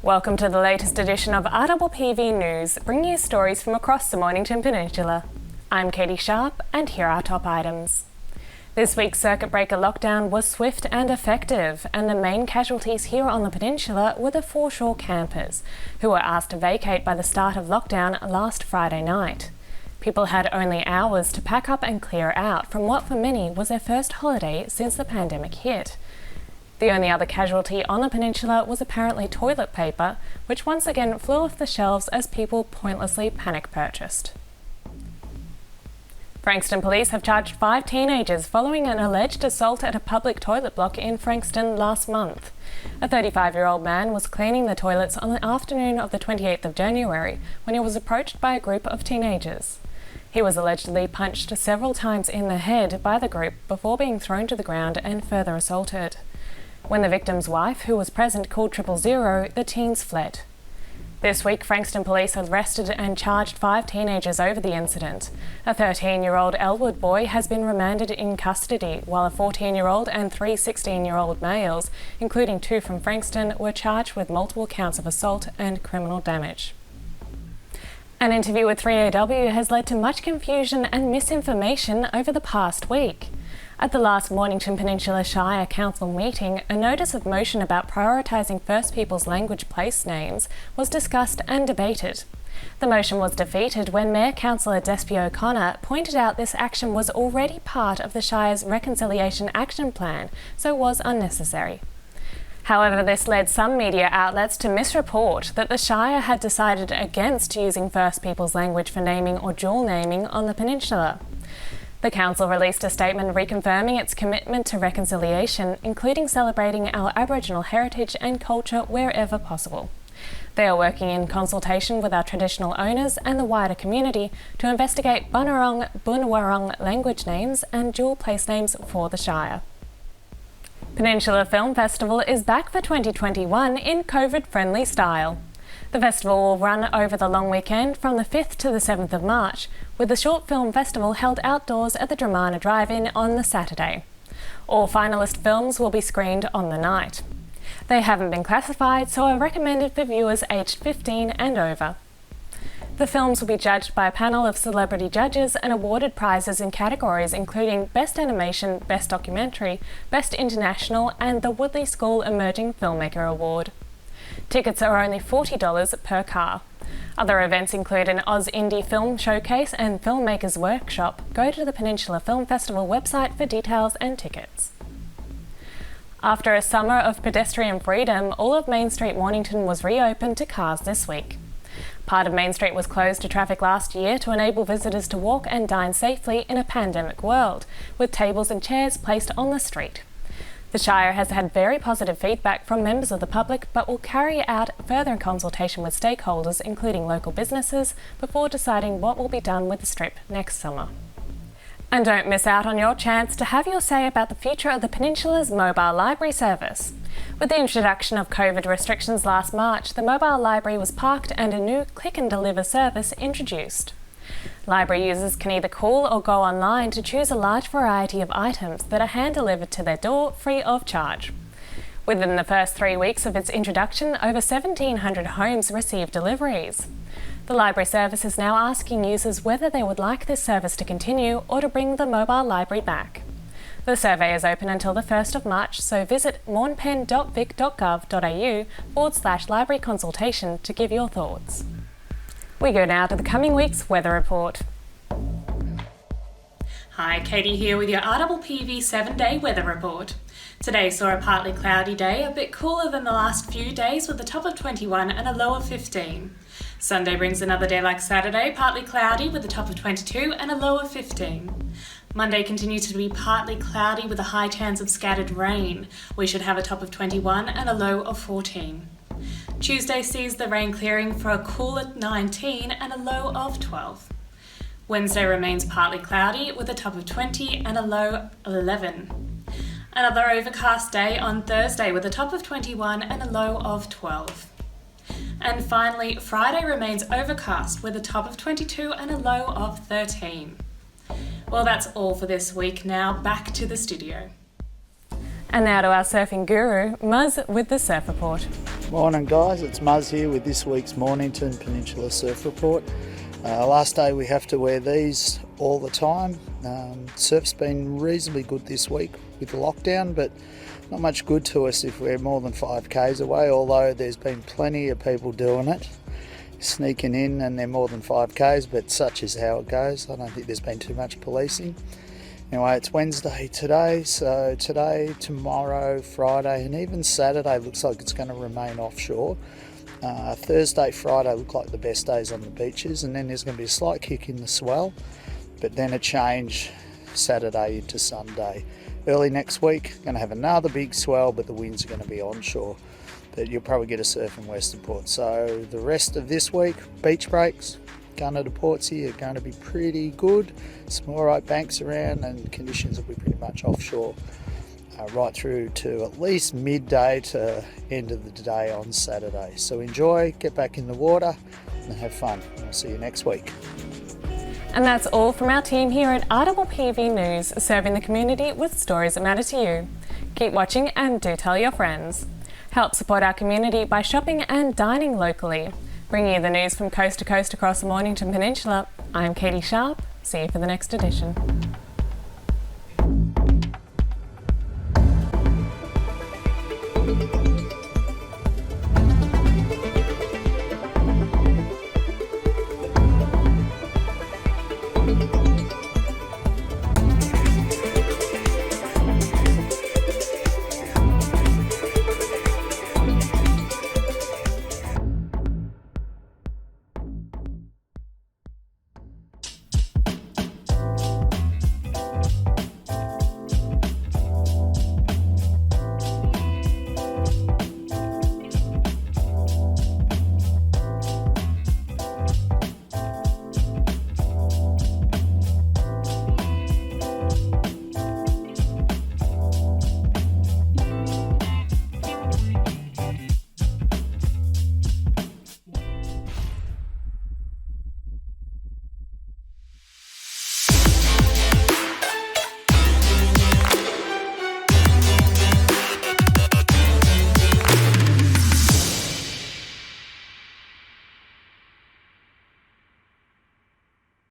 Welcome to the latest edition of RPPV News, bringing you stories from across the Mornington Peninsula. I'm Catie Sharp, and here are our top items. This week's circuit breaker lockdown was swift and effective, and the main casualties here on the peninsula were the foreshore campers, who were asked to vacate by the start of lockdown last Friday night. People had only hours to pack up and clear out from what for many was their first holiday since the pandemic hit. The only other casualty on the peninsula was apparently toilet paper, which once again flew off the shelves as people pointlessly panic purchased. Frankston police have charged 5 teenagers following an alleged assault at a public toilet block in Frankston last month. A 35-year-old man was cleaning the toilets on the afternoon of the 28th of January when he was approached by a group of teenagers. He was allegedly punched several times in the head by the group before being thrown to the ground and further assaulted. When the victim's wife, who was present, called 000, the teens fled. This week, Frankston police arrested and charged 5 teenagers over the incident. A 13-year-old Elwood boy has been remanded in custody, while a 14-year-old and 3 16-year-old males, including 2 from Frankston, were charged with multiple counts of assault and criminal damage. An interview with 3AW has led to much confusion and misinformation over the past week. At the last Mornington Peninsula Shire Council meeting, a notice of motion about prioritising First Peoples language place names was discussed and debated. The motion was defeated when Mayor Councillor Despy O'Connor pointed out this action was already part of the Shire's Reconciliation Action Plan, so was unnecessary. However, this led some media outlets to misreport that the Shire had decided against using First Peoples language for naming or dual naming on the peninsula. The Council released a statement reconfirming its commitment to reconciliation, including celebrating our Aboriginal heritage and culture wherever possible. They are working in consultation with our traditional owners and the wider community to investigate Bunurong, Bunurong language names and dual place names for the Shire. Peninsula Film Festival is back for 2021 in COVID-friendly style. The festival will run over the long weekend from the 5th to the 7th of March, with the Short Film Festival held outdoors at the Dramana Drive-In on the Saturday. All finalist films will be screened on the night. They haven't been classified, so are recommended for viewers aged 15 and over. The films will be judged by a panel of celebrity judges and awarded prizes in categories including Best Animation, Best Documentary, Best International and the Woodley School Emerging Filmmaker Award. Tickets are only $40 per car. Other events include an Oz Indie Film Showcase and Filmmakers Workshop. Go to the Peninsula Film Festival website for details and tickets. After a summer of pedestrian freedom, all of Main Street Mornington was reopened to cars this week. Part of Main Street was closed to traffic last year to enable visitors to walk and dine safely in a pandemic world, with tables and chairs placed on the street. The Shire has had very positive feedback from members of the public, but will carry out further consultation with stakeholders, including local businesses, before deciding what will be done with the strip next summer. And don't miss out on your chance to have your say about the future of the Peninsula's mobile library service. With the introduction of COVID restrictions last March, the mobile library was parked and a new click and deliver service introduced. Library users can either call or go online to choose a large variety of items that are hand-delivered to their door free of charge. Within the first 3 weeks of its introduction, over 1,700 homes received deliveries. The library service is now asking users whether they would like this service to continue or to bring the mobile library back. The survey is open until the 1st of March, so visit mornpen.vic.gov.au/library consultation to give your thoughts. We go now to the coming week's weather report. Hi, Catie here with your RPPV 7-day weather report. Today saw a partly cloudy day, a bit cooler than the last few days with a top of 21 and a low of 15. Sunday brings another day like Saturday, partly cloudy with a top of 22 and a low of 15. Monday continues to be partly cloudy with a high chance of scattered rain. We should have a top of 21 and a low of 14. Tuesday sees the rain clearing for a cooler 19 and a low of 12. Wednesday remains partly cloudy with a top of 20 and a low 11. Another overcast day on Thursday with a top of 21 and a low of 12. And finally, Friday remains overcast with a top of 22 and a low of 13. Well, that's all for this week. Now back to the studio. And now to our surfing guru, Muzz with the Surf Report. Morning guys, it's Muzz here with this week's Mornington Peninsula Surf Report. Last day we have to wear these all the time. Surf's been reasonably good this week with lockdown, but not much good to us if we're more than 5k's away, although there's been plenty of people doing it, sneaking in and they're more than 5k's, but such is how it goes. I don't think there's been too much policing. Anyway, it's Wednesday today, so today, tomorrow, Friday and even Saturday looks like it's going to remain offshore. Thursday, Friday look like the best days on the beaches, and then there's going to be a slight kick in the swell, but then a change Saturday into Sunday. Early next week, going to have another big swell, but the winds are going to be onshore. But you'll probably get a surf in Western Port. So the rest of this week, beach breaks, Gunner to Portsea are going to be pretty good. Some alright banks around and conditions will be pretty much offshore right through to at least midday to end of the day on Saturday. So enjoy, get back in the water and have fun. I'll see you next week. And that's all from our team here at RPPV News, serving the community with stories that matter to you. Keep watching and do tell your friends. Help support our community by shopping and dining locally. Bringing you the news from coast to coast across the Mornington Peninsula, I'm Catie Sharp. See you for the next edition.